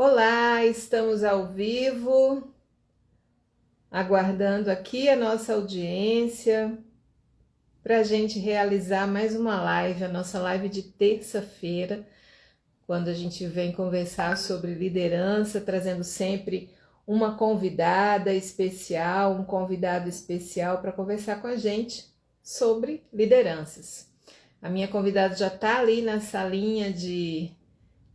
Olá, estamos ao vivo, aguardando aqui a nossa audiência para a gente realizar mais uma live, a nossa live de terça-feira, quando a gente vem conversar sobre liderança, trazendo sempre uma convidada especial, um convidado especial para conversar com a gente sobre lideranças. A minha convidada já está ali na salinha de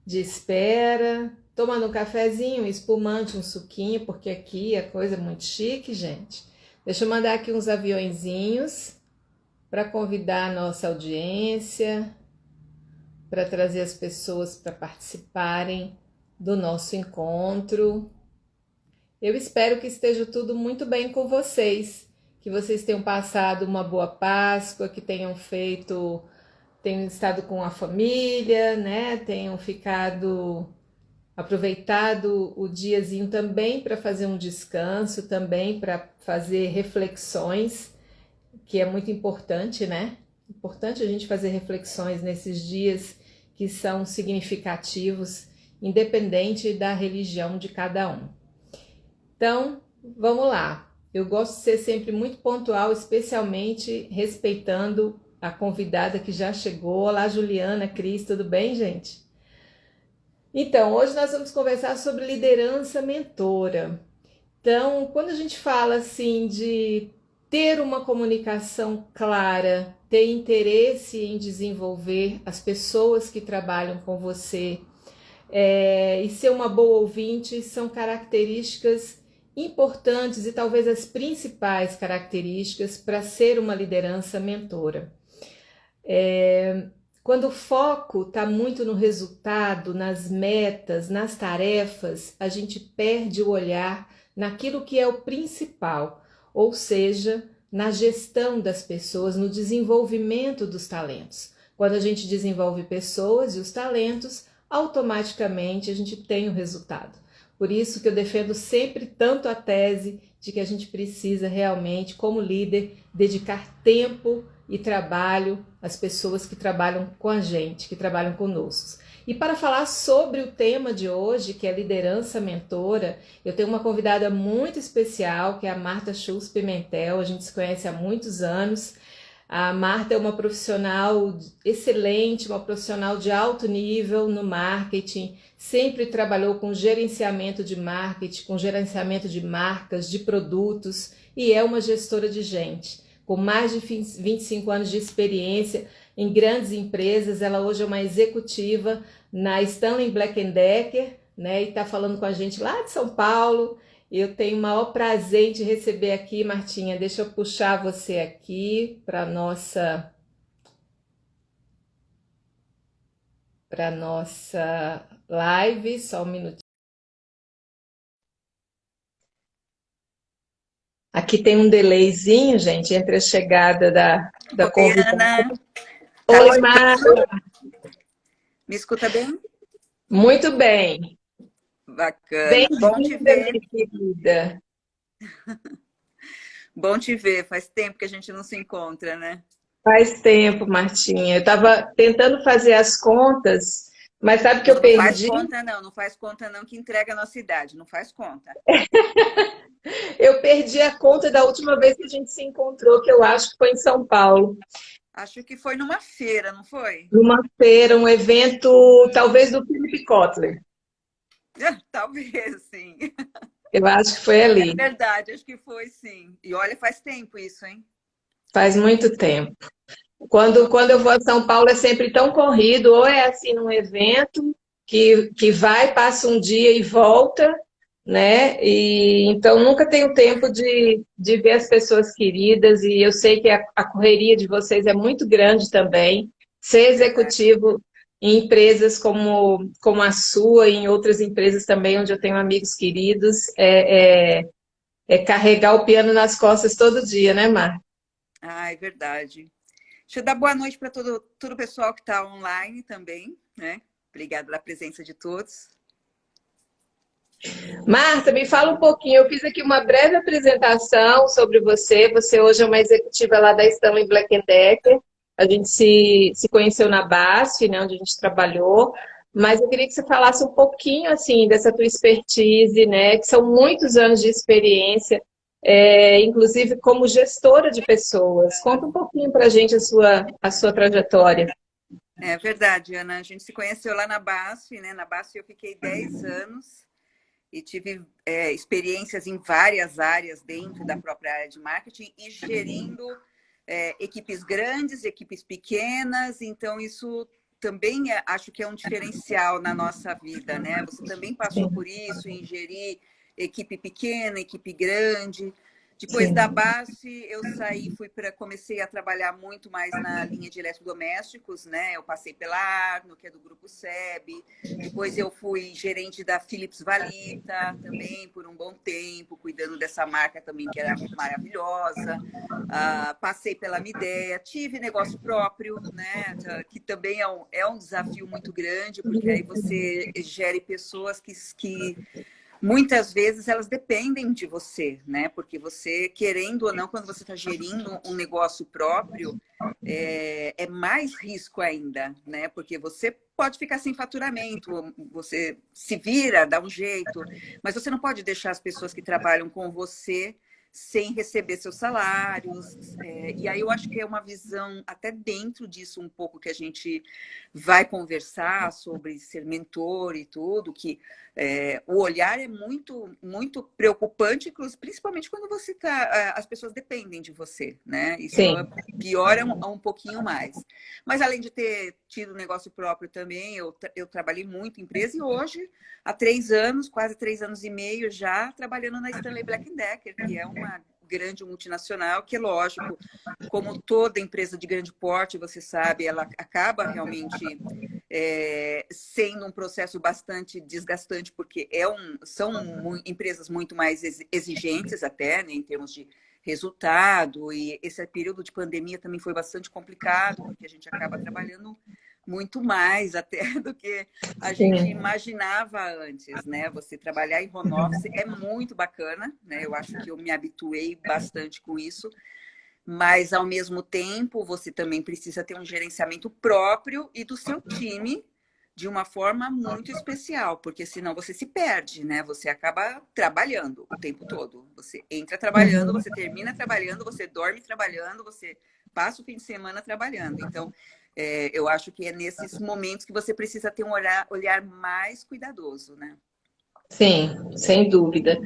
espera, tomando um cafezinho, um espumante, um suquinho, porque aqui a coisa é muito chique, gente. Deixa eu mandar aqui uns aviõezinhos para convidar a nossa audiência, para trazer as pessoas para participarem do nosso encontro. Eu espero que esteja tudo muito bem com vocês, que vocês tenham passado uma boa Páscoa, que tenham estado com a família, né? Tenham aproveitado o diazinho também para fazer um descanso, também para fazer reflexões, que é muito importante, né? Importante a gente fazer reflexões nesses dias que são significativos, independente da religião de cada um. Então, vamos lá. Eu gosto de ser sempre muito pontual, especialmente respeitando a convidada que já chegou. Olá, Juliana, Cris, tudo bem, gente? Então, hoje nós vamos conversar sobre liderança mentora. Então, quando a gente fala assim de ter uma comunicação clara, ter interesse em desenvolver as pessoas que trabalham com você, e ser uma boa ouvinte, são características importantes e talvez as principais características para ser uma liderança mentora. Quando o foco está muito no resultado, nas metas, nas tarefas, a gente perde o olhar naquilo que é o principal, ou seja, na gestão das pessoas, no desenvolvimento dos talentos. Quando a gente desenvolve pessoas e os talentos, automaticamente a gente tem o resultado. Por isso que eu defendo sempre tanto a tese de que a gente precisa realmente, como líder, dedicar tempo e trabalho às pessoas que trabalham com a gente, que trabalham conosco. E para falar sobre o tema de hoje, que é liderança mentora, eu tenho uma convidada muito especial, que é a Marta Schultz Pimentel. A gente se conhece há muitos anos. A Marta é uma profissional excelente, uma profissional de alto nível no marketing, sempre trabalhou com gerenciamento de marketing, com gerenciamento de marcas, de produtos, e é uma gestora de gente. Com mais de 25 anos de experiência em grandes empresas, ela hoje é uma executiva na Stanley Black & Decker, né, e está falando com a gente lá de São Paulo. Eu tenho o maior prazer em te receber aqui, Martinha. Deixa eu puxar você aqui para nossa live, só um minutinho. Aqui tem um delayzinho, gente, entre a chegada da Oi, convidada. Ana. Oi, Marta. Me escuta bem? Muito bem. Bacana. Bom te Bem-vinda, ver. minha querida. Bom te ver. Faz tempo que a gente não se encontra, né? Faz tempo, Martinha. Eu estava tentando fazer as contas, mas sabe que eu Não, não faz perdi? conta, não. Não faz conta, não, que entrega a nossa idade. Não faz conta. Eu perdi a conta da última vez que a gente se encontrou, que eu acho que foi em São Paulo. Acho que foi numa feira, não foi? Numa feira, um evento, talvez do Philip Kotler. Talvez, sim. Eu acho que foi É ali. verdade, acho que foi, sim. E olha, faz tempo isso, hein? Faz muito tempo. Quando eu vou a São Paulo é sempre tão corrido, ou é assim num evento que vai, passa um dia e volta, né? E então nunca tenho tempo de ver as pessoas queridas, e eu sei que a correria de vocês é muito grande também. Ser Verdade. executivo em empresas como a sua e em outras empresas também, onde eu tenho amigos queridos, é carregar o piano nas costas todo dia, né, Mar? Ah, é verdade. Deixa eu dar boa noite para todo o pessoal que está online também, né? Obrigada pela presença de todos. Marta, me fala um pouquinho. Eu fiz aqui uma breve apresentação sobre você. Você hoje é uma executiva lá da Stanley Black & Decker. A gente se conheceu na BASF, né, onde a gente trabalhou. Mas eu queria que você falasse um pouquinho, assim, dessa tua expertise, né? Que são muitos anos de experiência, inclusive como gestora de pessoas. Conta um pouquinho para a gente a sua trajetória. É verdade, Ana. A gente se conheceu lá na BASF, né? Na BASF eu fiquei 10 anos e tive experiências em várias áreas dentro da própria área de marketing e gerindo equipes grandes, equipes pequenas. Então, isso também acho que é um diferencial na nossa vida, né? Você também passou por isso, em gerir equipe pequena, equipe grande. Depois da Sim. base, eu saí, comecei a trabalhar muito mais na linha de eletrodomésticos, né? Eu passei pela Arno, que é do grupo SEB. Depois eu fui gerente da Philips Valita, também por um bom tempo, cuidando dessa marca também, que era maravilhosa. Passei pela Midea, tive negócio próprio, né? Que também é um desafio muito grande, porque aí você gere pessoas que muitas vezes elas dependem de você, né? Porque você, querendo ou não, quando você está gerindo um negócio próprio, é mais risco ainda, né? Porque você pode ficar sem faturamento, você se vira, dá um jeito, mas você não pode deixar as pessoas que trabalham com você sem receber seus salários. E aí eu acho que é uma visão até dentro disso um pouco que a gente vai conversar sobre ser mentor e tudo, que o olhar é muito, muito preocupante, principalmente quando você as pessoas dependem de você, né? Isso Sim. piora um pouquinho mais. Mas além de ter tido negócio próprio também, eu trabalhei muito em empresa e hoje, há 3 anos, quase 3 anos e meio já, trabalhando na Stanley Black Decker, que é uma grande multinacional, que é lógico, como toda empresa de grande porte, você sabe, ela acaba realmente sendo um processo bastante desgastante, porque são empresas muito mais exigentes até, né, em termos de resultado, e esse período de pandemia também foi bastante complicado, porque a gente acaba trabalhando muito mais até do que a gente Sim. imaginava antes, né? Você trabalhar em home office é muito bacana, né? Eu acho que eu me habituei bastante com isso, mas ao mesmo tempo você também precisa ter um gerenciamento próprio e do seu time de uma forma muito especial, porque senão você se perde, né? Você acaba trabalhando o tempo todo. Você entra trabalhando, Uhum. você termina trabalhando, você dorme trabalhando, você passa o fim de semana trabalhando. Então, eu acho que é nesses momentos que você precisa ter um olhar mais cuidadoso, né? Sim, sem dúvida.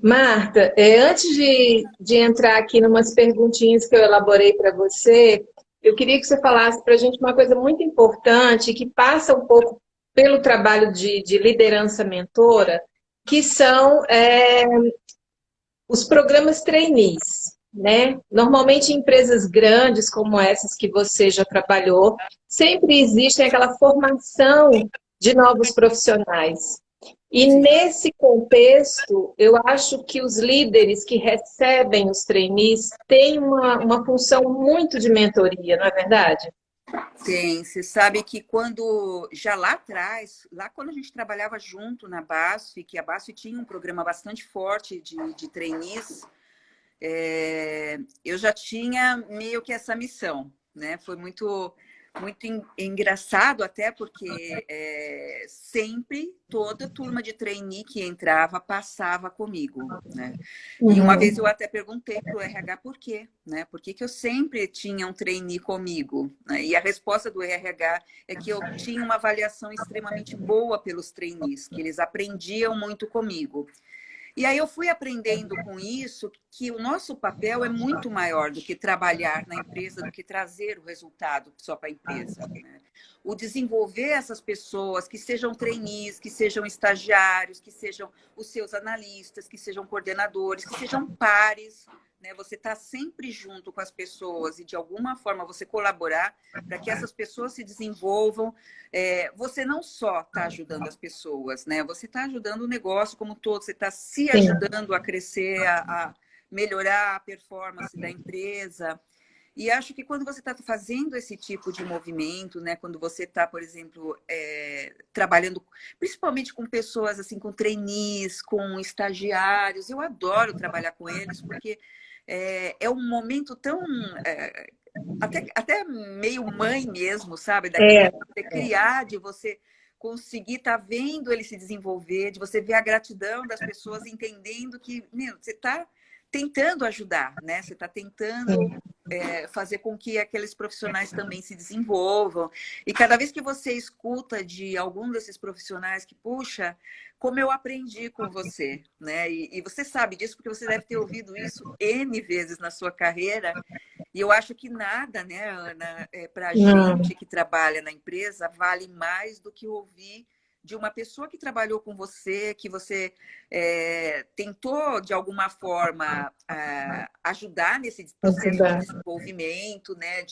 Marta, antes de entrar aqui em umas perguntinhas que eu elaborei para você, eu queria que você falasse para a gente uma coisa muito importante que passa um pouco pelo trabalho de liderança mentora, que são os programas trainees, né? Normalmente em empresas grandes como essas que você já trabalhou, sempre existe aquela formação de novos profissionais. E Sim. nesse contexto, eu acho que os líderes que recebem os trainees têm uma função muito de mentoria, não é verdade? Tem, você sabe que já lá atrás, lá quando a gente trabalhava junto na BASF, que a BASF tinha um programa bastante forte de trainees, eu já tinha meio que essa missão, né? Foi muito engraçado até porque sempre toda turma de trainee que entrava passava comigo, né? E uma vez eu Uhum. até perguntei para o RH por quê, né? Por que que eu sempre tinha um trainee comigo, né? E a resposta do RH é que eu tinha uma avaliação extremamente boa pelos trainees, que eles aprendiam muito comigo. E aí eu fui aprendendo com isso que o nosso papel é muito maior do que trabalhar na empresa, do que trazer o resultado só para a empresa, né? O desenvolver essas pessoas, que sejam trainees, que sejam estagiários, que sejam os seus analistas, que sejam coordenadores, que sejam pares, né? Você está sempre junto com as pessoas e de alguma forma você colaborar para que essas pessoas se desenvolvam. Você não só está ajudando as pessoas, né? Você está ajudando o negócio como um todo, você está se Sim. ajudando a crescer, a melhorar a performance da empresa. E acho que quando você está fazendo esse tipo de movimento, né? Quando você está, por exemplo, trabalhando principalmente com pessoas assim, com trainees, com estagiários, eu adoro trabalhar com eles, porque é um momento tão até meio mãe mesmo, sabe? Daquilo É, de você criar, de você conseguir estar vendo ele se desenvolver, de você ver a gratidão das pessoas entendendo que, meu, você está tentando ajudar, né? Você está tentando fazer com que aqueles profissionais também se desenvolvam. E cada vez que você escuta de algum desses profissionais que, puxa, como eu aprendi com você, né? E você sabe disso porque você deve ter ouvido isso N vezes na sua carreira. E eu acho que nada, né, Ana, para a gente que trabalha na empresa, vale mais do que ouvir de uma pessoa que trabalhou com você, que você tentou, de alguma forma, ajudar nesse processo de desenvolvimento, né?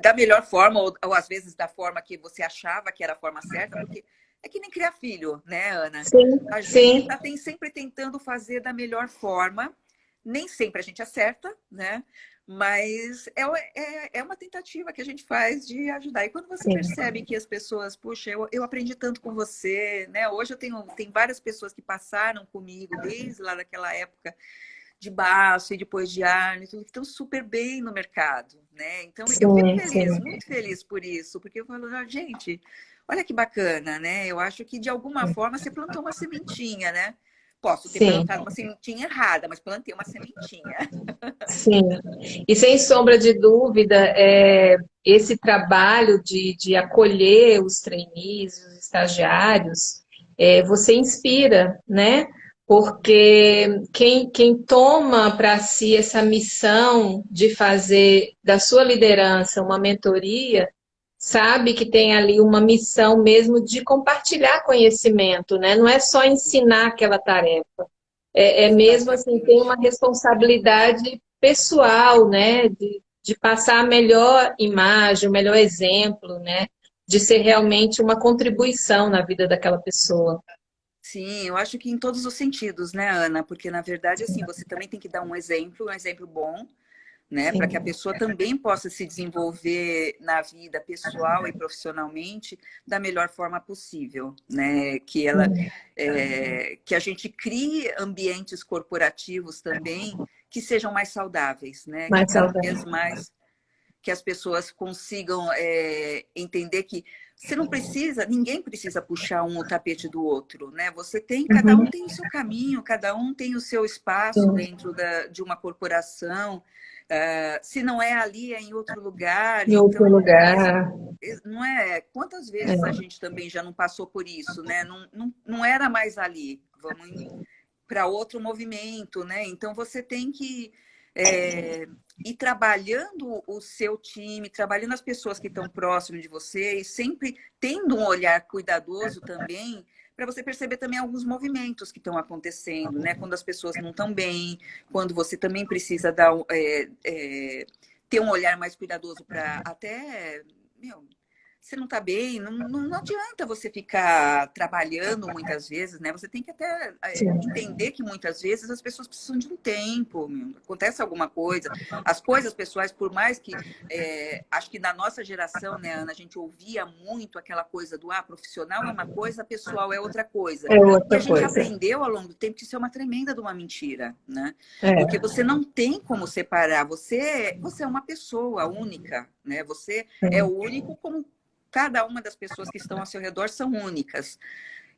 Da melhor forma, ou às vezes da forma que você achava que era a forma certa, porque é que nem criar filho, né, Ana? Sim, A gente sim. está sempre tentando fazer da melhor forma, nem sempre a gente acerta, né? Mas é uma tentativa que a gente faz de ajudar. E quando você percebe que as pessoas, puxa, eu aprendi tanto com você, né? Hoje tem várias pessoas que passaram comigo desde lá daquela época de baço e depois de Arne, tudo que estão super bem no mercado, né? Então eu fico feliz, muito feliz por isso, porque eu falo, gente, olha que bacana, né? Eu acho que de alguma forma você plantou uma sementinha, né? Posso ter plantado uma sementinha errada, mas plantei uma sementinha. Sim, e sem sombra de dúvida, esse trabalho de acolher os trainees, os estagiários, você inspira, né? Porque quem toma para si essa missão de fazer da sua liderança uma mentoria, sabe que tem ali uma missão mesmo de compartilhar conhecimento, né? Não é só ensinar aquela tarefa. Mesmo assim, tem uma responsabilidade pessoal, né? De passar a melhor imagem, o melhor exemplo, né? De ser realmente uma contribuição na vida daquela pessoa. Sim, eu acho que em todos os sentidos, né, Ana? Porque, na verdade, assim, você também tem que dar um exemplo bom, né? Para que a pessoa também possa se desenvolver na vida pessoal e profissionalmente da melhor forma possível, né? Que a gente crie ambientes corporativos também que sejam mais saudáveis, né? Que Mais cada saudável. vez mais que as pessoas consigam entender que você não precisa, ninguém precisa puxar um o tapete do outro, né? Cada um tem o seu caminho, cada um tem o seu espaço dentro de uma corporação. Se não é ali, é em outro lugar. Em outro Então, lugar. não é? Quantas vezes a gente também já não passou por isso, né? Não era mais ali. Vamos para outro movimento, né? Então você tem que ir trabalhando o seu time, trabalhando as pessoas que estão próximas de você e sempre tendo um olhar cuidadoso também para você perceber também alguns movimentos que estão acontecendo, né? Quando as pessoas não estão bem, quando você também precisa ter um olhar mais cuidadoso para até você não está bem, não adianta você ficar trabalhando muitas vezes, né? Você tem que até entender que muitas vezes as pessoas precisam de um tempo, acontece alguma coisa. As coisas pessoais, por mais que acho que na nossa geração, né, Ana, a gente ouvia muito aquela coisa do profissional é uma coisa, pessoal é outra coisa. É E a outra gente coisa. aprendeu ao longo do tempo que isso é uma tremenda de uma mentira, né? Porque você não tem como separar. Você é uma pessoa única, né? Você é o único como cada uma das pessoas que estão ao seu redor são únicas.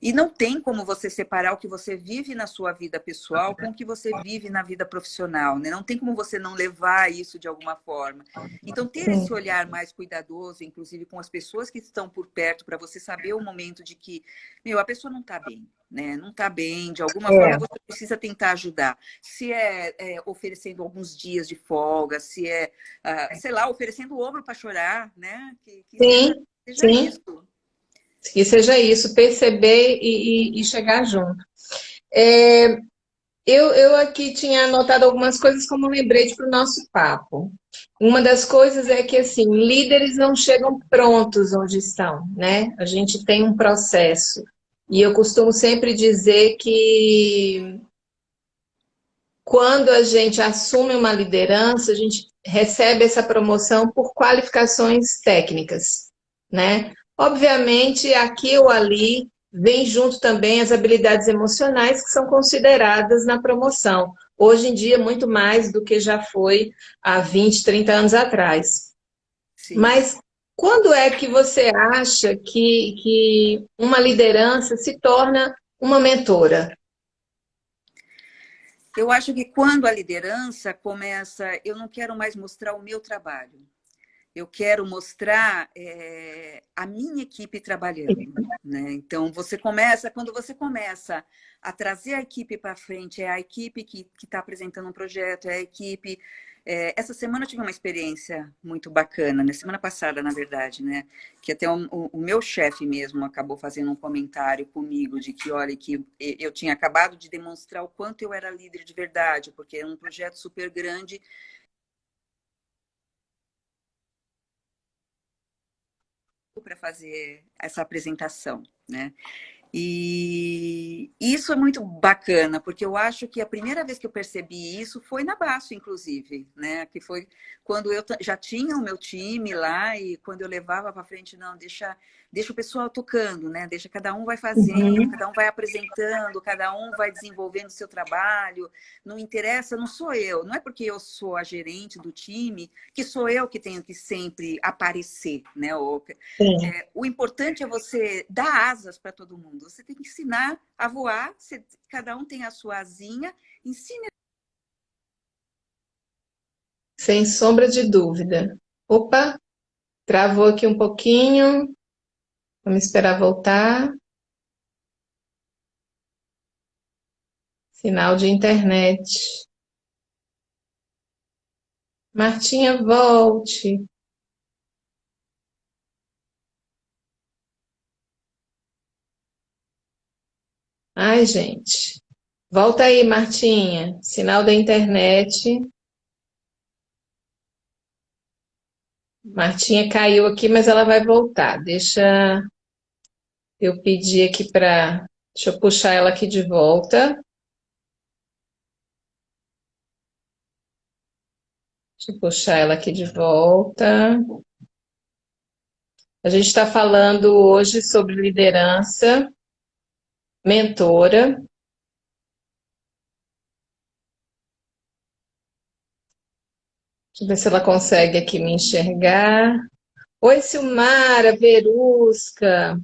E não tem como você separar o que você vive na sua vida pessoal com o que você vive na vida profissional, né? Não tem como você não levar isso de alguma forma. Então, ter esse olhar mais cuidadoso, inclusive com as pessoas que estão por perto, para você saber o momento de que, a pessoa não está bem, né? Não está bem, de alguma forma você precisa tentar ajudar. Se oferecendo alguns dias de folga, se sei lá, oferecendo o ombro para chorar, né? Que seja isso. Que seja isso, perceber e chegar junto. Eu aqui tinha anotado algumas coisas como lembrete para o nosso papo. Uma das coisas é que, assim, líderes não chegam prontos onde estão, né? A gente tem um processo. E eu costumo sempre dizer que quando a gente assume uma liderança, a gente recebe essa promoção por qualificações técnicas, né? Obviamente, aqui ou ali, vem junto também as habilidades emocionais que são consideradas na promoção. Hoje em dia, muito mais do que já foi há 20, 30 anos atrás. Sim. Mas Quando é que você acha que uma liderança se torna uma mentora? Eu acho que quando a liderança começa, eu não quero mais mostrar o meu trabalho. Eu quero mostrar a minha equipe trabalhando, né? Então, quando você começa a trazer a equipe para frente, é a equipe que está apresentando um projeto, é a equipe. Essa semana eu tive uma experiência muito bacana, né? Semana passada, na verdade, né? Que até o meu chefe mesmo acabou fazendo um comentário comigo de que, olha, que eu tinha acabado de demonstrar o quanto eu era líder de verdade, porque é um projeto super grande para fazer essa apresentação, né? E isso é muito bacana, porque eu acho que a primeira vez que eu percebi isso foi na Baço, inclusive, né? Que foi quando eu já tinha o meu time lá e quando eu levava para frente, não, deixa o pessoal tocando, né? Deixa cada um vai fazendo, Uhum. cada um vai apresentando, cada um vai desenvolvendo o seu trabalho. Não interessa, não sou eu, não é porque eu sou a gerente do time que sou eu que tenho que sempre aparecer, né? Sim. O importante é você dar asas para todo mundo. Você tem que ensinar a voar. Cada um tem a sua asinha. Ensine. Sem sombra de dúvida. Opa, travou aqui um pouquinho. Vamos esperar voltar. Sinal de internet. Martinha, volte. Ai, gente. Volta aí, Martinha. Sinal da internet. Martinha caiu aqui, mas ela vai voltar. Deixa eu pedir aqui para. Deixa eu puxar ela aqui de volta. Deixa eu puxar ela aqui de volta. A gente está falando hoje sobre liderança, mentora. Deixa eu ver se ela consegue aqui me enxergar. Oi, Silmara, Verusca,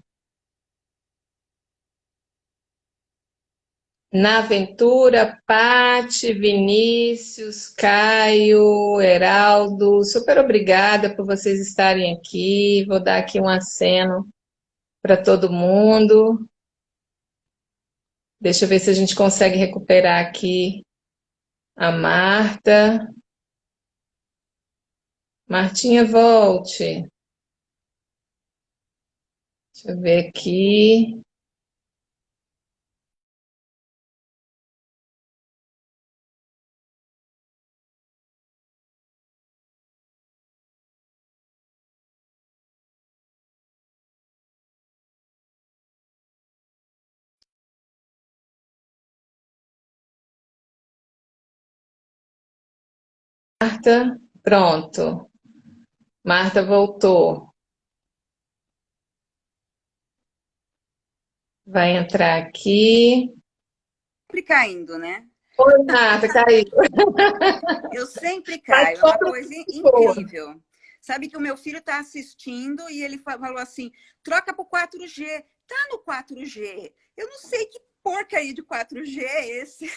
Naventura, Pati, Vinícius, Caio, Heraldo, super obrigada por vocês estarem aqui. Vou dar aqui um aceno para todo mundo. Deixa eu ver se a gente consegue recuperar aqui a Marta. Martinha, volte. Deixa eu ver aqui. Marta, pronto. Marta voltou. Vai entrar aqui. Sempre caindo, né? Oi, Marta, caiu. Eu sempre Mas caio. É uma todo coisa mundo boa. incrível. Sabe que o meu filho está assistindo e ele falou assim: troca para o 4G. Tá no 4G. Eu não sei que porcaria de 4G é esse.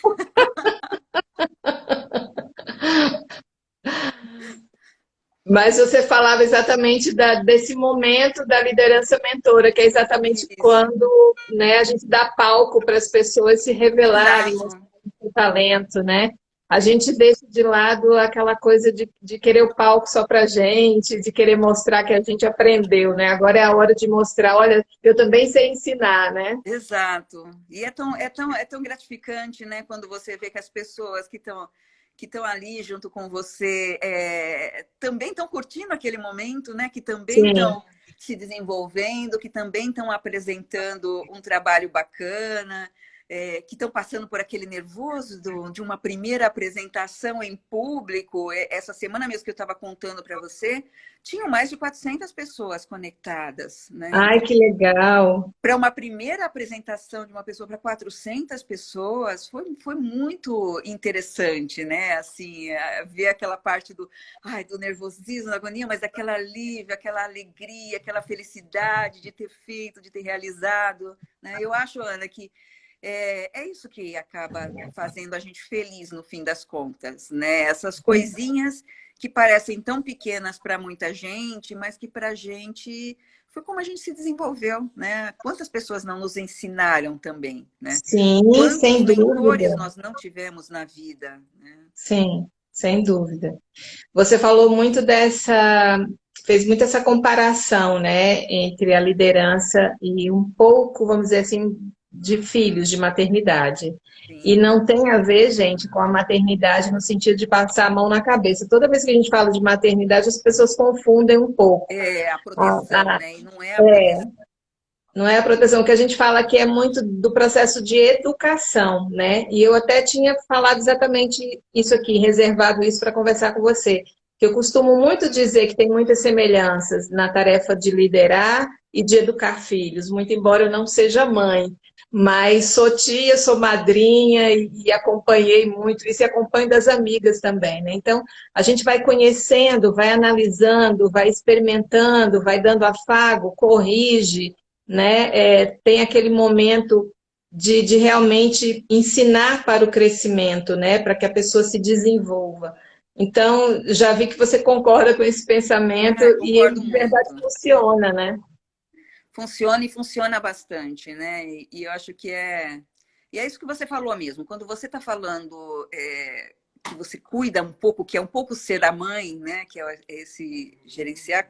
Mas você falava exatamente desse momento da liderança mentora, que é exatamente Isso. quando, né, a gente dá palco para as pessoas se revelarem, Exato. mostrarem o talento, né? A gente deixa de lado aquela coisa de querer o palco só para gente, de querer mostrar que a gente aprendeu, né? Agora é a hora de mostrar, olha, eu também sei ensinar, né? Exato. E é tão gratificante, né, quando você vê que as pessoas que estão ali junto com você também estão curtindo aquele momento, né? Que também Sim. estão se desenvolvendo, que também estão apresentando um trabalho bacana. que estão passando por aquele nervoso de uma primeira apresentação em público. Essa semana mesmo que eu estava contando para você, tinham mais de 400 pessoas conectadas, né? Ai, Então, que legal. para uma primeira apresentação de uma pessoa para 400 pessoas, foi muito interessante, né? Assim, ver aquela parte do nervosismo, da agonia, mas daquela alívio, aquela alegria, aquela felicidade de ter feito, de ter realizado, né? Eu acho, Ana, que é isso que acaba fazendo a gente feliz no fim das contas, né? Essas coisinhas que parecem tão pequenas para muita gente, mas que para a gente foi como a gente se desenvolveu, né? Quantas pessoas não nos ensinaram também, né? Sim, Quantos sem mentores dúvida. nós não tivemos na vida, né? Sim, sem dúvida. Você falou muito fez muito essa comparação, né, entre a liderança e um pouco, vamos dizer assim, de filhos, de maternidade. E Sim. não tem a ver, gente, com a maternidade no sentido de passar a mão na cabeça. Toda vez que a gente fala de maternidade, as pessoas confundem um pouco. É a A- proteção, a- né? E não é a proteção. não é a proteção, o que a gente fala aqui é muito do processo de educação, né? E eu até tinha falado exatamente isso aqui, reservado isso para conversar com você. Que eu costumo muito dizer que tem muitas semelhanças na tarefa de liderar e de educar filhos, muito embora eu não seja mãe, mas sou tia, sou madrinha e acompanhei muito isso e acompanho das amigas também, né? Então, a gente vai conhecendo, vai analisando, vai experimentando, vai dando afago, corrige, né? Tem aquele momento de realmente ensinar para o crescimento, né? Para que a pessoa se desenvolva. Então, já vi que você concorda com esse pensamento Ah, e ele concordo de verdade muito. funciona, né? Funciona e funciona bastante, né? E eu acho que é. E é isso que você falou mesmo. Quando você está falando que você cuida um pouco, que é um pouco ser a mãe, né? Que é esse gerenciar,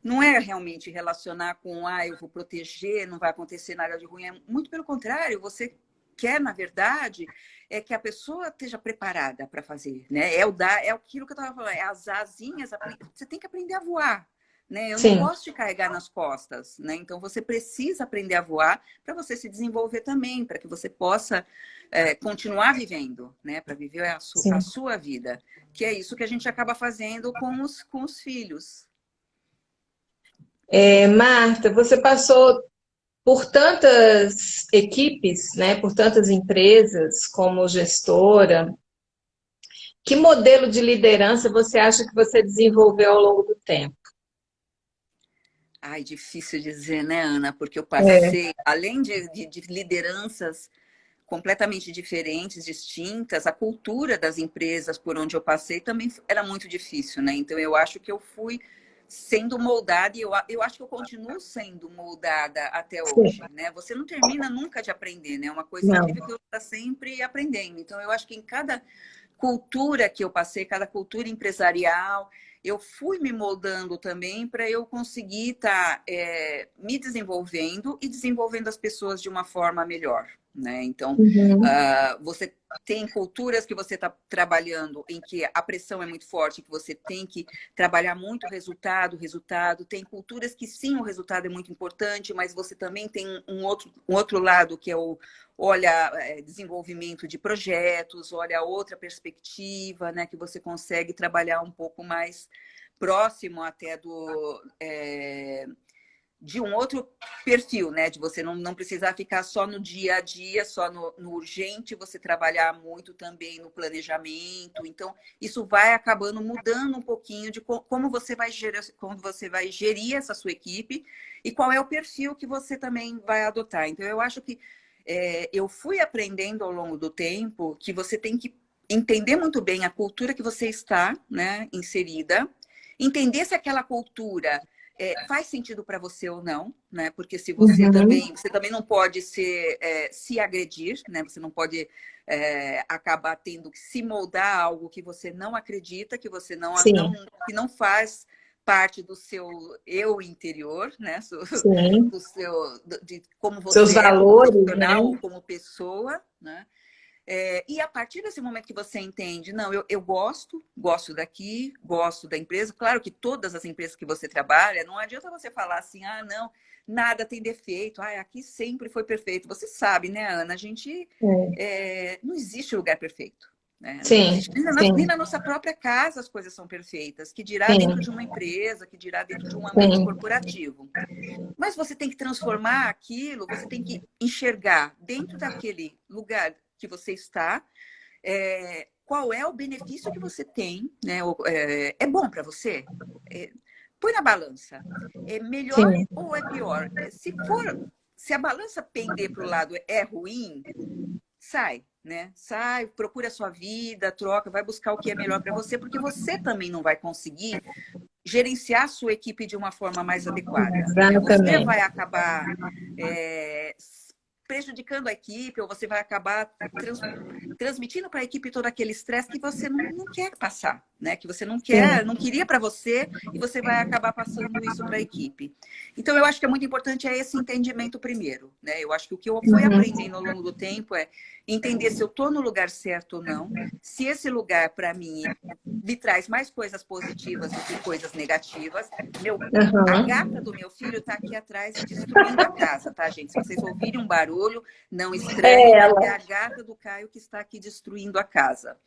não é realmente relacionar com, eu vou proteger, não vai acontecer nada de ruim. É muito pelo contrário, você quer, na verdade, que a pessoa esteja preparada para fazer, né? É aquilo que eu estava falando, é as asinhas, você tem que aprender a voar. Né? Eu não Sim, posso te carregar nas costas, né? Então você precisa aprender a voar para você se desenvolver também, para que você possa continuar vivendo, né? Para viver a sim. sua vida, que é isso que a gente acaba fazendo com os filhos. Marta, você passou por tantas equipes, né? Por tantas empresas como gestora. Que modelo de liderança você acha que você desenvolveu ao longo do tempo? Ai, difícil dizer, né, Ana? Porque eu É. passei, além de lideranças completamente diferentes, distintas, a cultura das empresas por onde eu passei também era muito difícil, né? Então eu acho que eu fui sendo moldada e eu acho que eu continuo sendo moldada até Sim, hoje, né? Você não termina nunca de aprender, né? É uma coisa não. incrível que eu estou sempre aprendendo. Então eu acho que em cada cultura que eu passei, cada cultura empresarial, eu fui me moldando também para eu conseguir estar me desenvolvendo e desenvolvendo as pessoas de uma forma melhor, né? Então, Uhum. você tem culturas que você está trabalhando em que a pressão é muito forte, que você tem que trabalhar muito resultado, resultado. Tem culturas que sim, o resultado é muito importante, mas você também tem um outro lado que é olha, desenvolvimento de projetos, olha outra perspectiva, né, que você consegue trabalhar um pouco mais próximo até de um outro perfil, né? De você não precisar ficar só no dia a dia, só no urgente, você trabalhar muito também no planejamento. Então, isso vai acabando mudando um pouquinho de como você vai gerir essa sua equipe e qual é o perfil que você também vai adotar. Então, eu acho que eu fui aprendendo ao longo do tempo que você tem que entender muito bem a cultura que você está, né, inserida, entender se aquela cultura faz sentido para você ou não, né? Porque se Uhum. você também não pode se agredir, né? Você não pode acabar tendo que se moldar a algo que você não acredita, que você Sim, que não faz parte do seu eu interior, né? sim. De como Seus você é como valores, profissional né? ou como pessoa, né? E a partir desse momento que você entende, não, eu gosto daqui, gosto da empresa. Claro que todas as empresas que você trabalha, não adianta você falar assim, ah, não, nada tem defeito, ah, aqui sempre foi perfeito. Você sabe, né, Ana? A gente não existe lugar perfeito. Né? Não Sim, existe, nem sim, na nossa própria casa as coisas são perfeitas, que dirá dentro de sim, uma empresa, que dirá dentro de um ambiente sim. corporativo. Mas você tem que transformar aquilo, você tem que enxergar dentro daquele lugar que você está, qual é o benefício que você tem, né? É bom para você? Põe na balança. É melhor Sim. ou é pior? Se a balança pender para o lado é ruim, sai, né? Sai, procura a sua vida, troca, vai buscar o que é melhor para você, porque você também não vai conseguir gerenciar a sua equipe de uma forma mais adequada. Né? Você Exatamente. vai acabar prejudicando a equipe, ou você vai acabar transmitindo para a equipe todo aquele estresse que você não quer passar, né? Que você Sim. não queria para você, e você vai acabar passando isso para a equipe. Então, eu acho que é muito importante esse entendimento primeiro, né? Eu acho que o que eu fui Uhum. aprendendo ao longo do tempo é entender se eu estou no lugar certo ou não, se esse lugar, para mim, me traz mais coisas positivas do que coisas negativas. A Uhum. gata do meu filho está aqui atrás destruindo a casa, tá, gente? Se vocês ouvirem um barulho, não É estranhem, mas é ela. a gata do Caio que está aqui destruindo a casa.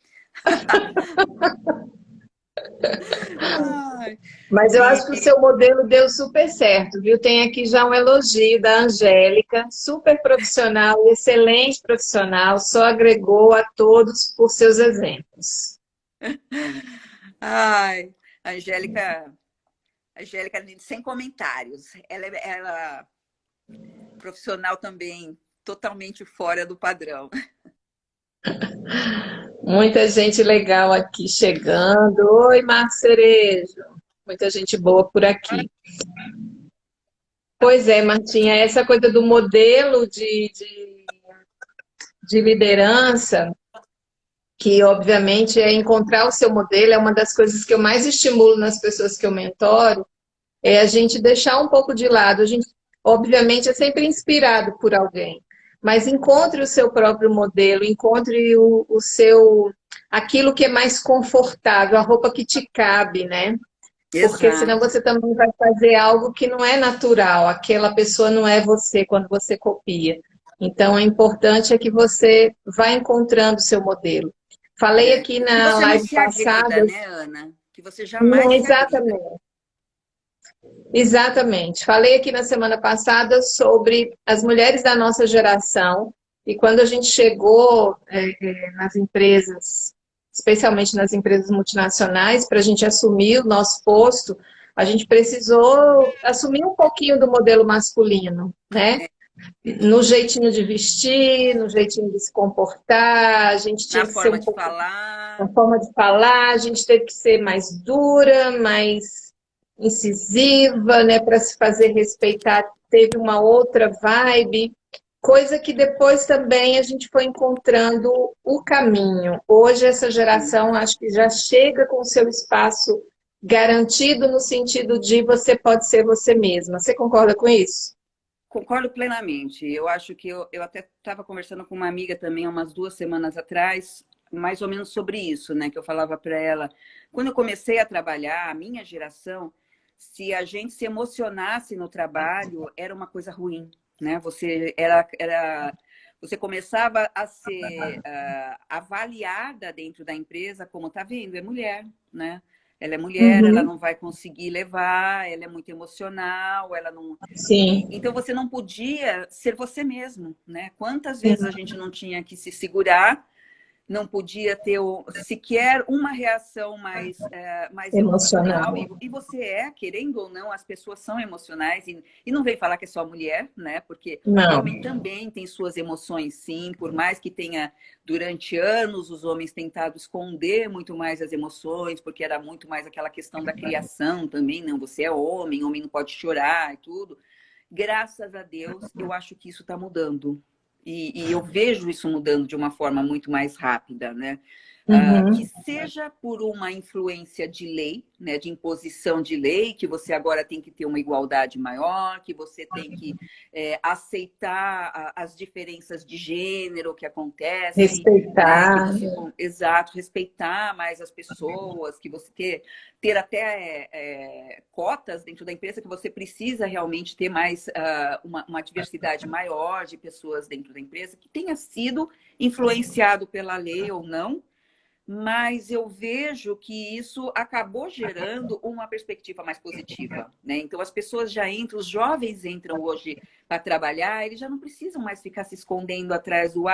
Ai, Mas eu acho que o seu modelo deu super certo, viu? Tem aqui já um elogio da Angélica, super profissional, excelente profissional, só agregou a todos por seus exemplos. ai, Angélica, Angélica, sem comentários. Ela é profissional também, totalmente fora do padrão. Muita gente legal aqui chegando. Oi, Marco Cerejo. Muita gente boa por aqui. Pois é, Martinha, essa coisa do modelo de liderança, que obviamente é encontrar o seu modelo, é uma das coisas que eu mais estimulo nas pessoas que eu mentoro, é a gente deixar um pouco de lado. A gente, obviamente, é sempre inspirado por alguém, mas encontre o seu próprio modelo, encontre o seu, aquilo que é mais confortável, a roupa que te cabe, né? Porque senão Exato. você também vai fazer algo que não é natural, aquela pessoa não é você quando você copia. Então, o importante é que você vá encontrando o seu modelo. Falei aqui Que na você não live se agrida, passada, né, Ana? Que você não, jamais se agrida. exatamente. Exatamente. Falei aqui na semana passada sobre as mulheres da nossa geração e quando a gente chegou nas empresas, especialmente nas empresas multinacionais, para a gente assumir o nosso posto, a gente precisou assumir um pouquinho do modelo masculino, né? No jeitinho de vestir, no jeitinho de se comportar, a gente Na tinha que ser forma um de pouco falar. a forma de falar, a gente teve que ser mais dura, mais incisiva, né, para se fazer respeitar. Teve uma outra vibe, coisa que depois também a gente foi encontrando o caminho. Hoje essa geração acho que já chega com o seu espaço garantido no sentido de você pode ser você mesma. Você concorda com isso? Concordo plenamente. Eu acho que eu até estava conversando com uma amiga também há umas 2 semanas atrás, mais ou menos sobre isso, né? Que eu falava para ela. Quando eu comecei a trabalhar, a minha geração, se a gente se emocionasse no trabalho, era uma coisa ruim, né? Você começava a ser avaliada dentro da empresa como tá vendo, é mulher, né? Ela é mulher, ela Uhum, não vai conseguir levar, ela é muito emocional, ela não. sim, Então você não podia ser você mesmo, né? Quantas sim, vezes a gente não tinha que se segurar, não podia ter sequer uma reação mais emocional, emocional. e você querendo ou não, as pessoas são emocionais, e não vem falar que é só mulher, né? Porque o Não, homem também tem suas emoções, sim, por mais que tenha, durante anos, os homens tentado esconder muito mais as emoções, porque era muito mais aquela questão da criação também, não, você é homem, homem não pode chorar e tudo. Graças a Deus, eu acho que isso está mudando. E eu vejo isso mudando de uma forma muito mais rápida, né? Que Uhum. seja por uma influência de lei, né, de imposição de lei, que você agora tem que ter uma igualdade maior, que você tem que aceitar as diferenças de gênero que acontecem, né, que Respeitar. você, exato, respeitar mais as pessoas, que você ter até cotas dentro da empresa, que você precisa realmente ter mais uma diversidade maior de pessoas dentro da empresa, que tenha sido influenciado pela lei ou não, mas eu vejo que isso acabou gerando uma perspectiva mais positiva, né? Então as pessoas já entram, os jovens entram hoje para trabalhar, eles já não precisam mais ficar se escondendo atrás do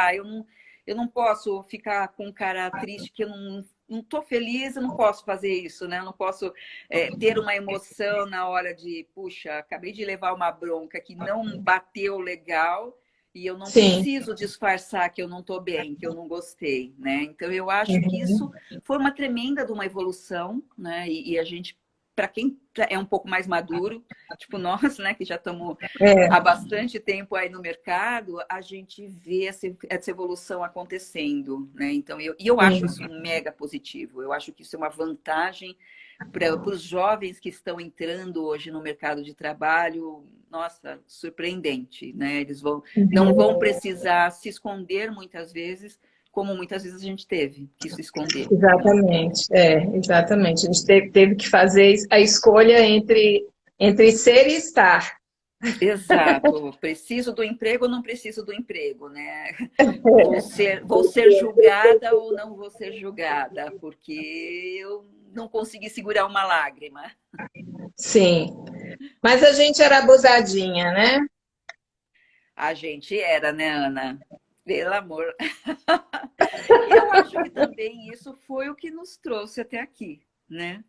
eu não posso ficar com um cara triste que eu não estou feliz, eu não posso fazer isso, né? Eu não posso ter uma emoção na hora de, puxa, acabei de levar uma bronca que não bateu legal. E eu não Sim. preciso disfarçar que eu não estou bem, que eu não gostei, né? Então, eu acho que Uhum. isso foi uma tremenda de uma evolução, né? E a gente, para quem é um pouco mais maduro, tipo nós, né, que já estamos É, há bastante tempo aí no mercado, a gente vê essa evolução acontecendo, né? Então, eu acho sim. isso mega positivo. Eu acho que isso é uma vantagem para os jovens que estão entrando hoje no mercado de trabalho, nossa, surpreendente, né? Eles não vão Uhum. precisar se esconder muitas vezes, como muitas vezes a gente teve que se esconder, né? Exatamente, exatamente. A gente teve que fazer a escolha entre ser e estar. Exato. Preciso do emprego ou não preciso do emprego, né? Vou ser julgada ou não vou ser julgada, porque eu não consegui segurar uma lágrima. Sim, mas a gente era abusadinha, né? A gente era, né, Ana? Pelo amor. Eu acho que também isso foi o que nos trouxe até aqui, né?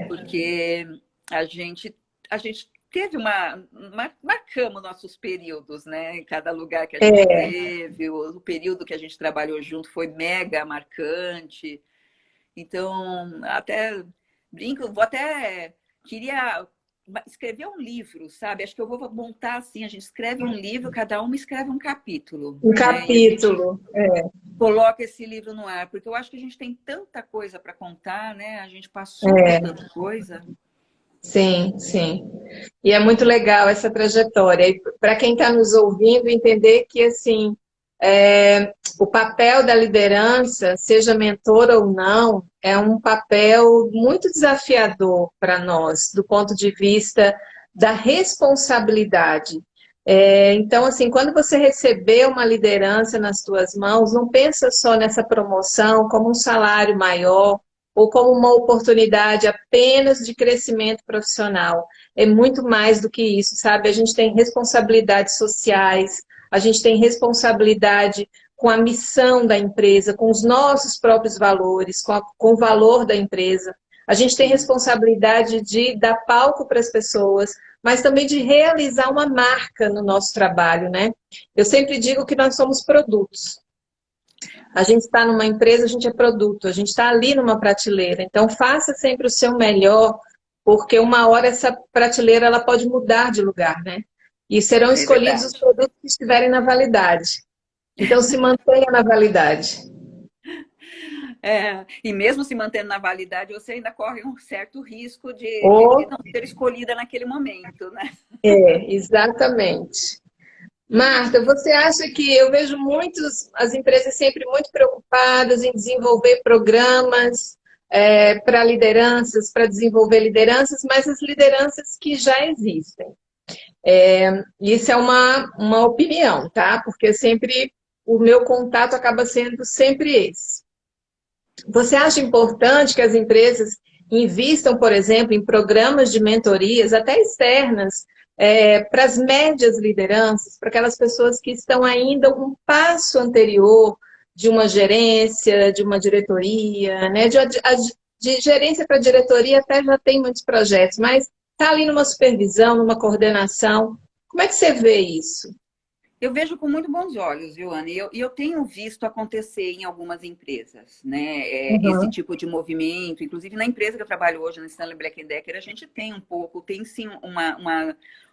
Porque a gente, a gente teve marcamos nossos períodos, né? Em cada lugar que a gente É, teve, o período que a gente trabalhou junto foi mega marcante. Então, até brinco, vou até queria escrever um livro, sabe? Acho que eu vou montar assim, a gente escreve um livro, cada uma escreve um capítulo, um né? E a gente capítulo. coloca esse livro no ar, porque eu acho que a gente tem tanta coisa para contar, né? A gente passou por É, tanta coisa. sim, sim. E é muito legal essa trajetória. E para quem está nos ouvindo, entender que assim o papel da liderança, seja mentor ou não, é um papel muito desafiador para nós, do ponto de vista da responsabilidade. Então, assim, quando você receber uma liderança nas suas mãos, não pensa só nessa promoção como um salário maior ou como uma oportunidade apenas de crescimento profissional. É muito mais do que isso, sabe? A gente tem responsabilidades sociais, a gente tem responsabilidade com a missão da empresa, com os nossos próprios valores, com o valor da empresa. A gente tem Sim, responsabilidade de dar palco para as pessoas, mas também de realizar uma marca no nosso trabalho, né? Eu sempre digo que nós somos produtos. A gente está numa empresa, a gente é produto, a gente está ali numa prateleira. Então, faça sempre o seu melhor, porque uma hora essa prateleira ela pode mudar de lugar, né? E serão é escolhidos os verdade. produtos que estiverem na validade. Então, se mantenha na validade. E mesmo se mantendo na validade, você ainda corre um certo risco de Ou, não ser escolhida naquele momento, né? exatamente. Marta, você acha que eu vejo as empresas sempre muito preocupadas em desenvolver programas para lideranças, para desenvolver lideranças, mas as lideranças que já existem. Isso é uma opinião, tá? Porque sempre o meu contato acaba sendo sempre esse. Você acha importante que as empresas invistam, por exemplo, em programas de mentorias, até externas, para as médias lideranças, para aquelas pessoas que estão ainda um passo anterior de uma gerência, de uma diretoria, né? De gerência para diretoria até já tem muitos projetos, mas está ali numa supervisão, numa coordenação. Como é que você vê isso? Eu vejo com muito bons olhos, viu, Ana? E eu tenho visto acontecer em algumas empresas, né? Esse Uhum. tipo de movimento. Inclusive, na empresa que eu trabalho hoje, na Stanley Black Decker, a gente tem um pouco, tem sim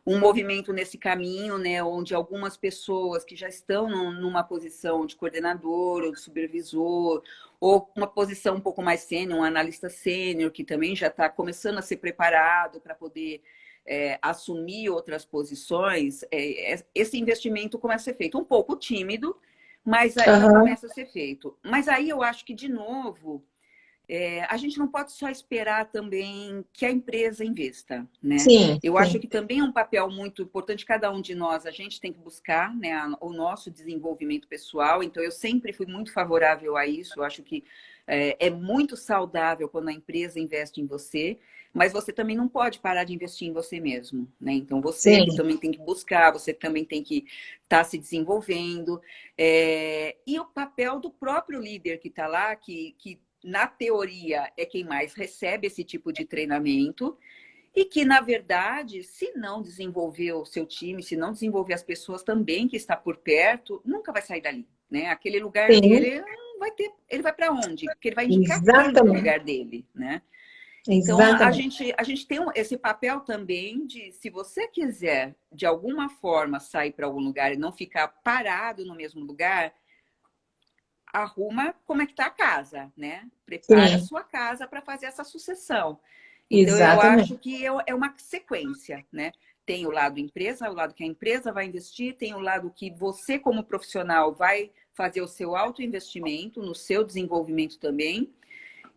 um movimento nesse caminho, né? Onde algumas pessoas que já estão numa posição de coordenador ou de supervisor, ou uma posição um pouco mais sênior, um analista sênior, que também já está começando a ser preparado para poder assumir outras posições, esse investimento começa a ser feito um pouco tímido, mas aí Aham. começa a ser feito. Mas aí eu acho que, de novo, a gente não pode só esperar também que a empresa investa, né? Sim, Eu acho sim. que também é um papel muito importante, cada um de nós, a gente tem que buscar, né, o nosso desenvolvimento pessoal. Então, eu sempre fui muito favorável a isso. Eu acho que é muito saudável quando a empresa investe em você, mas você também não pode parar de investir em você mesmo, né? Então, você que Sim. também tem que buscar, você também tem que estar se desenvolvendo. E o papel do próprio líder que está lá, que na teoria, é quem mais recebe esse tipo de treinamento e que, na verdade, se não desenvolver o seu time, se não desenvolver as pessoas também que está por perto, nunca vai sair dali, né? Aquele lugar Sim, dele não vai ter, ele vai para onde? Porque ele vai indicar quem para o exatamente. lugar dele, né? Então, Exatamente. a gente tem esse papel também de, se você quiser, de alguma forma, sair para algum lugar e não ficar parado no mesmo lugar, arruma como é que está a casa, né? Prepara a Sim, sua casa para fazer essa sucessão. Então, eu acho exatamente. que é uma sequência, né? Tem o lado empresa, o lado que a empresa vai investir, tem o lado que você, como profissional, vai fazer o seu autoinvestimento no seu desenvolvimento também.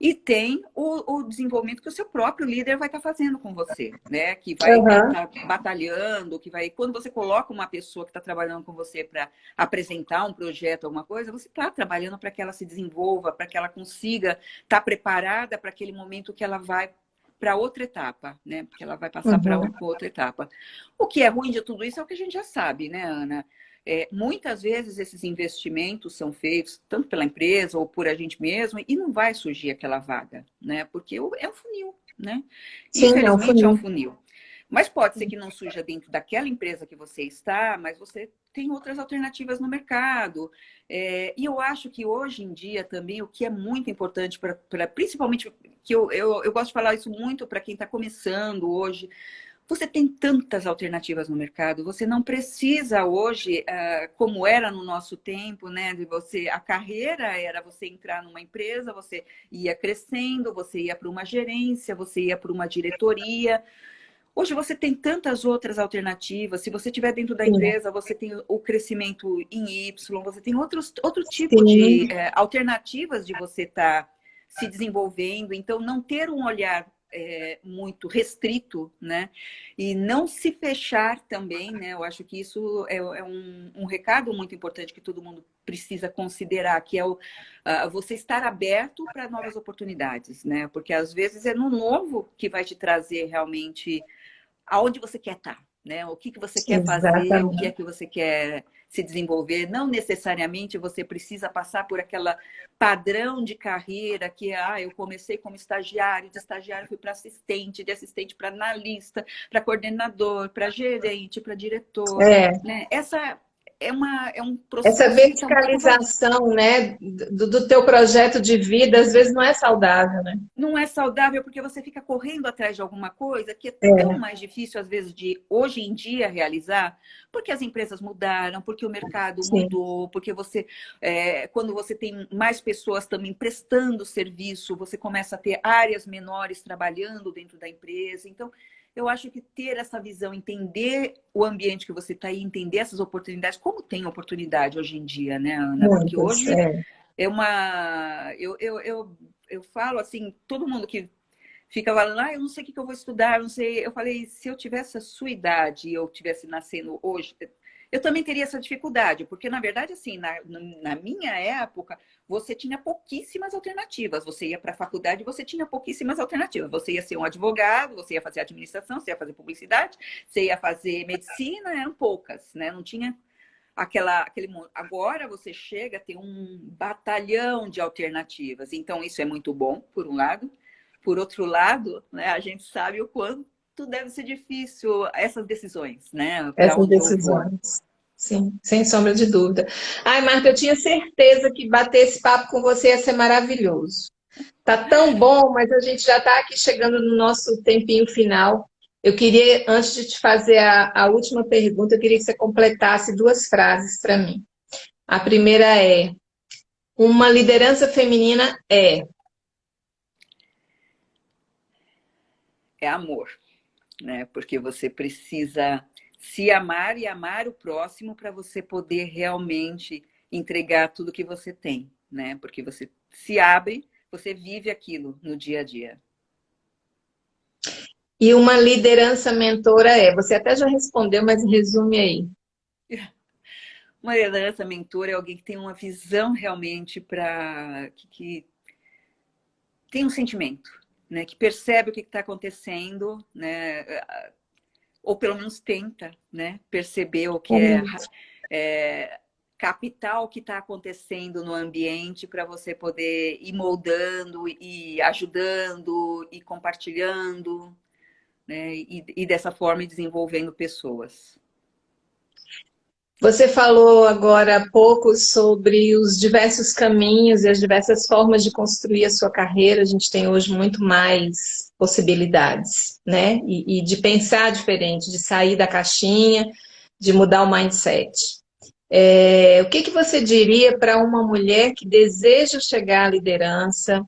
E tem o desenvolvimento que o seu próprio líder vai estar fazendo com você, né? Que vai Aham. estar batalhando, que vai. Quando você coloca uma pessoa que está trabalhando com você para apresentar um projeto, alguma coisa, você está trabalhando para que ela se desenvolva, para que ela consiga estar preparada para aquele momento que ela vai para outra etapa, né? Porque ela vai passar para Uhum. outra etapa. O que é ruim de tudo isso é o que a gente já sabe, né, Ana? Muitas vezes esses investimentos são feitos tanto pela empresa ou por a gente mesmo e não vai surgir aquela vaga, né? Porque é um funil, né? Sim, é o Infelizmente é um funil. funil. Mas pode ser que não surja dentro daquela empresa que você está, mas você tem outras alternativas no mercado. E eu acho que hoje em dia também o que é muito importante para principalmente que eu gosto de falar isso muito para quem está começando hoje. Você tem tantas alternativas no mercado, você não precisa hoje, como era no nosso tempo, né? De você, a carreira era você entrar numa empresa, você ia crescendo, você ia para uma gerência, você ia para uma diretoria. Hoje você tem tantas outras alternativas. Se você estiver dentro da Sim, empresa, você tem o crescimento em Y, você tem outro tipo de sim, alternativas de você estar se desenvolvendo. Então, não ter um olhar muito restrito, né? E não se fechar também, né? Eu acho que isso é um recado muito importante que todo mundo precisa considerar, que é você estar aberto para novas oportunidades, né? Porque às vezes é no novo que vai te trazer realmente aonde você quer estar, né? O que você quer fazer, o que é exatamente. que você quer se desenvolver. Não necessariamente você precisa passar por aquela padrão de carreira que eu comecei como estagiário, de estagiário fui para assistente, de assistente para analista, para coordenador, para gerente, para diretor, É, né? Essa é um essa processo que está um pouco vadio. verticalização, né, do teu projeto de vida, às vezes não é saudável, né? Não é saudável porque você fica correndo atrás de alguma coisa que é tão É, mais difícil, às vezes, de hoje em dia realizar, porque as empresas mudaram, porque o mercado sim. mudou, porque quando você tem mais pessoas também prestando serviço, você começa a ter áreas menores trabalhando dentro da empresa. Então, eu acho que ter essa visão, entender o ambiente que você está aí, entender essas oportunidades, como tem oportunidade hoje em dia, né, Ana? Porque Muitas, hoje é. é uma. Eu falo assim, todo mundo que fica falando, eu não sei o que eu vou estudar, eu não sei. Eu falei, se eu tivesse a sua idade e eu tivesse nascendo hoje, eu também teria essa dificuldade, porque na verdade, assim, na minha época, você tinha pouquíssimas alternativas. Você ia para a faculdade, você tinha pouquíssimas alternativas. Você ia ser um advogado, você ia fazer administração, você ia fazer publicidade, você ia fazer medicina, eram poucas, né? Não tinha aquele mundo. Agora você chega a ter um batalhão de alternativas. Então, isso é muito bom, por um lado. Por outro lado, né, a gente sabe o quanto deve ser difícil essas decisões, né? Para Essas onde eu vou. decisões. Sim, sem sombra de dúvida. Ai, Marta, eu tinha certeza que bater esse papo com você ia ser maravilhoso. Tá tão bom, mas a gente já está aqui chegando no nosso tempinho final. Eu queria, antes de te fazer a última pergunta, eu queria que você completasse duas frases para mim. A primeira é: uma liderança feminina É amor, né? Porque você precisa se amar e amar o próximo para você poder realmente entregar tudo que você tem, né? Porque você se abre, você vive aquilo no dia a dia. e uma liderança mentora você até já respondeu, mas resume aí. Uma liderança mentora é alguém que tem uma visão realmente para que tem um sentimento, né? Que percebe o que está acontecendo, né? Ou pelo menos tenta, né? Perceber o que é captar o que está acontecendo no ambiente para você poder ir moldando e ajudando e compartilhando, né? E dessa forma ir desenvolvendo pessoas. Você falou agora há pouco sobre os diversos caminhos e as diversas formas de construir a sua carreira. A gente tem hoje muito mais possibilidades, né? E de pensar diferente, de sair da caixinha, de mudar o mindset. O que que você diria para uma mulher que deseja chegar à liderança,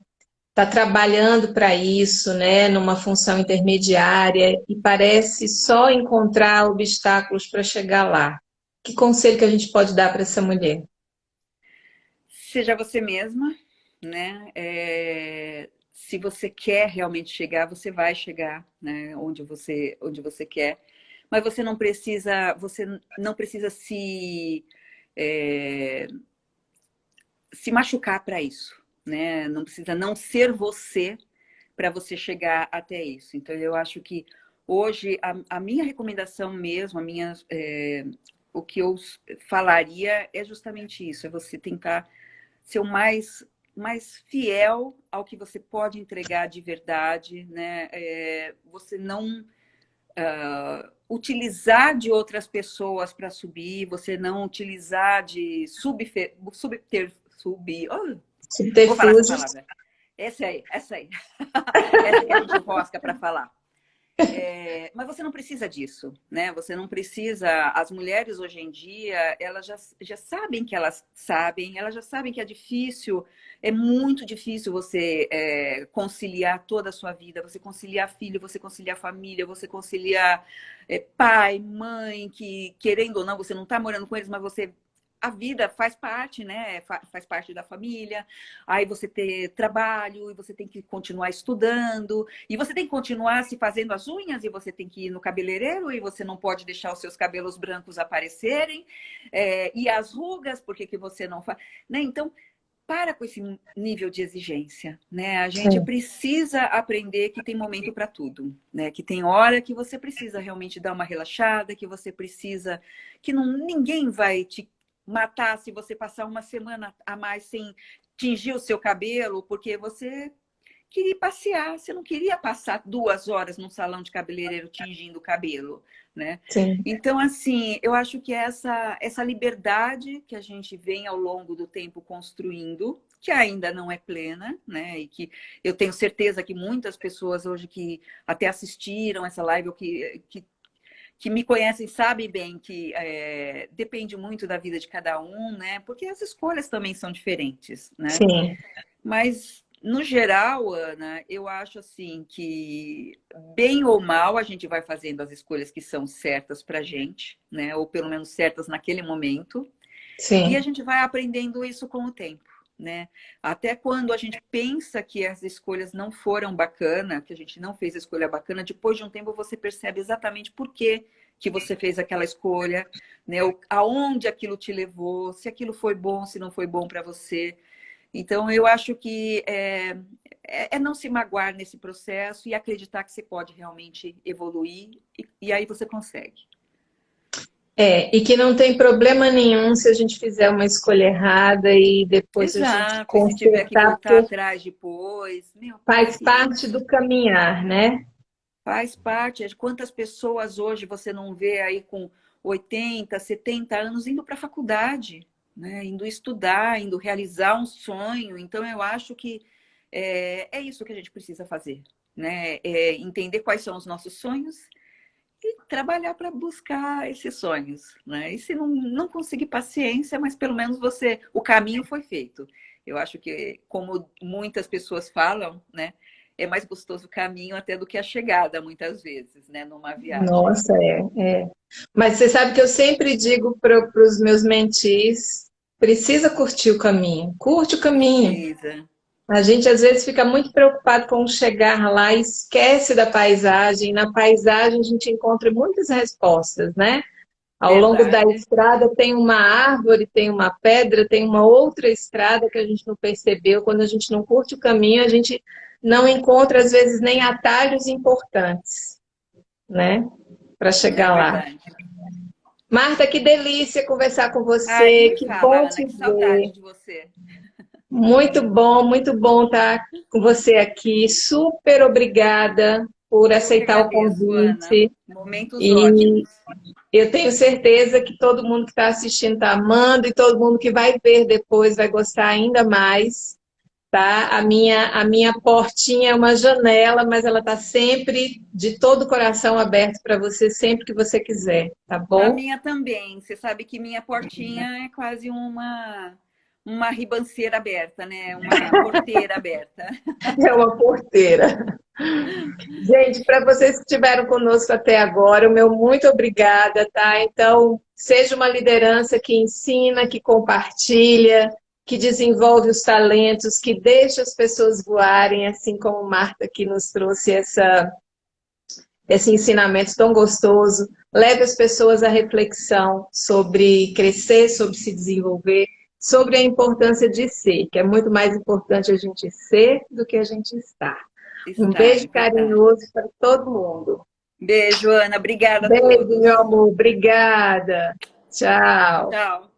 está trabalhando para isso, né, numa função intermediária e parece só encontrar obstáculos para chegar lá? Que conselho que a gente pode dar para essa mulher? Seja você mesma, né? Se você quer realmente chegar, você vai chegar, né? Onde você quer. Mas você não precisa é, se machucar para isso, né? Não precisa não ser você para você chegar até isso. Então, eu acho que hoje a minha recomendação mesmo, o que eu falaria é justamente isso: é você tentar ser o mais fiel ao que você pode entregar de verdade, né? Você não utilizar de outras pessoas para subir, você não utilizar de vou falar essa Subterfúgios. palavra. Essa aí. Essa que a gente enrosca para falar. Mas você não precisa disso, né? Você não precisa. As mulheres hoje em dia, elas já sabem que elas já sabem que é difícil, é muito difícil você conciliar toda a sua vida, você conciliar filho, você conciliar família, você conciliar pai, mãe, que querendo ou não, você não está morando com eles, mas a vida faz parte, né? Faz parte da família. Aí você ter trabalho, e você tem que continuar estudando, e você tem que continuar se fazendo as unhas, e você tem que ir no cabeleireiro, e você não pode deixar os seus cabelos brancos aparecerem, e as rugas, porque que você não faz, né? Então, para com esse nível de exigência, né? A gente Sim. precisa aprender que tem momento para tudo, né? Que tem hora que você precisa realmente dar uma relaxada, que você precisa, que ninguém vai te matar se você passar uma semana a mais sem tingir o seu cabelo, porque você queria passear, você não queria passar 2 horas num salão de cabeleireiro tingindo o cabelo, né? Sim. Então, assim, eu acho que essa liberdade que a gente vem ao longo do tempo construindo, que ainda não é plena, né? E que eu tenho certeza que muitas pessoas hoje que até assistiram essa live ou que me conhecem sabem bem que depende muito da vida de cada um, né? Porque as escolhas também são diferentes, né? Sim. Mas, no geral, Ana, eu acho assim que, bem ou mal, a gente vai fazendo as escolhas que são certas para a gente, né? Ou pelo menos certas naquele momento. E a Sim. gente vai aprendendo isso com o tempo, né? Até quando a gente pensa que as escolhas não foram bacana, que a gente não fez a escolha bacana, depois de um tempo você percebe exatamente por que você fez aquela escolha, né? Aonde aquilo te levou, se aquilo foi bom, se não foi bom para você. Então, eu acho que é não se magoar nesse processo e acreditar que você pode realmente evoluir, e aí você consegue. E que não tem problema nenhum se a gente fizer uma escolha errada e depois a gente Exato, e se tiver que consertar, voltar porque atrás depois, meu, faz parte paciência. do caminhar, né? Faz parte. Quantas pessoas hoje você não vê aí com 80, 70 anos indo para a faculdade, né? Indo estudar, indo realizar um sonho. Então, eu acho que é isso que a gente precisa fazer, né? Entender quais são os nossos sonhos e trabalhar para buscar esses sonhos, né? E se não conseguir paciência, mas pelo menos o caminho foi feito. Eu acho que, como muitas pessoas falam, né, é mais gostoso o caminho até do que a chegada, muitas vezes, né, numa viagem. Nossa, é. Mas você sabe que eu sempre digo para os meus mentis, precisa curtir o caminho. Curte o caminho. Precisa, A gente às vezes fica muito preocupado com chegar lá e esquece da paisagem. Na paisagem a gente encontra muitas respostas, né? Ao longo da verdade. estrada tem uma árvore, tem uma pedra, tem uma outra estrada que a gente não percebeu. Quando a gente não curte o caminho, a gente não encontra às vezes nem atalhos importantes, né? Para É chegar lá. verdade. Marta, que delícia conversar com Ah, nem você, me que fala, bom Ana, te que saudade ver. de você. Muito bom estar com você aqui. Super obrigada por Eu que aceitar o agradeço, Ana. convite. Momentos E ótimos. eu tenho certeza que todo mundo que está assistindo está amando e todo mundo que vai ver depois vai gostar ainda mais, tá? A minha portinha é uma janela, mas ela está sempre de todo o coração aberto para você sempre que você quiser, tá A bom? minha também. Você sabe que minha portinha é quase uma ribanceira aberta, né? Uma porteira aberta. É uma porteira. Gente, para vocês que estiveram conosco até agora, o meu muito obrigada, tá? Então, seja uma liderança que ensina, que compartilha, que desenvolve os talentos, que deixa as pessoas voarem, assim como Marta que nos trouxe esse ensinamento tão gostoso. Leve as pessoas à reflexão sobre crescer, sobre se desenvolver, sobre a importância de ser, que é muito mais importante a gente ser do que a gente estar. Um Está, beijo é verdade. carinhoso para todo mundo. Beijo, Ana. Obrigada a Beijo, todos. meu amor. Obrigada. Tchau. Tchau.